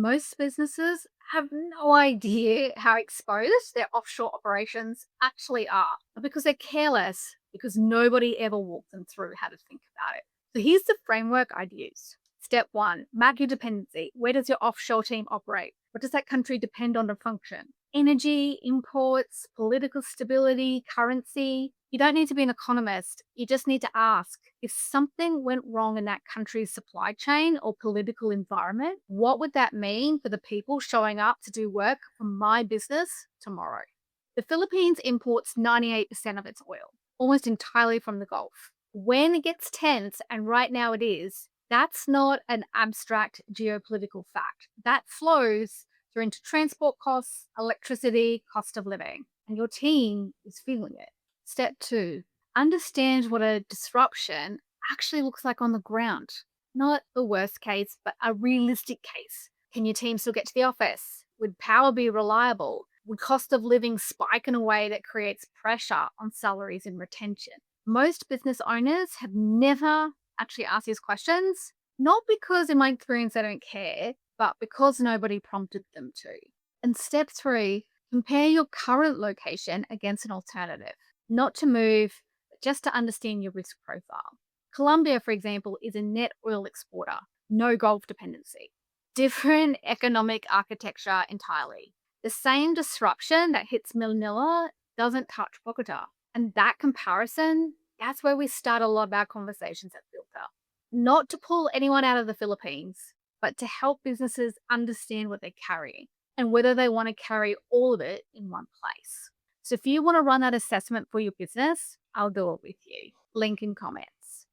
Most businesses have no idea how exposed their offshore operations actually are because they're careless, because nobody ever walked them through how to think about it. So here's the framework I'd use. Step one, map your dependency. Where does your offshore team operate? What does that country depend on to function? Energy, imports, political stability, currency. You don't need to be an economist. You just need to ask if something went wrong in that country's supply chain or political environment, what would that mean for the people showing up to do work for my business tomorrow? The Philippines imports 98% of its oil, almost entirely from the Gulf. When it gets tense, and right now it is, that's not an abstract geopolitical fact. That flows through into transport costs, electricity, cost of living, and your team is feeling it. Step two, understand what a disruption actually looks like on the ground. Not the worst case, but a realistic case. Can your team still get to the office? Would power be reliable? Would cost of living spike in a way that creates pressure on salaries and retention? Most business owners have never actually asked these questions, not because in my experience they don't care, but because nobody prompted them to. And step three, compare your current location against an alternative. Not to move, but just to understand your risk profile. Colombia, for example, is a net oil exporter, no Gulf dependency. Different economic architecture entirely. The same disruption that hits Manila doesn't touch Bogotá. And that comparison, that's where we start a lot of our conversations at Filter. Not to pull anyone out of the Philippines, but to help businesses understand what they're carrying and whether they want to carry all of it in one place. So if you want to run that assessment for your business, I'll do it with you. Link in comments.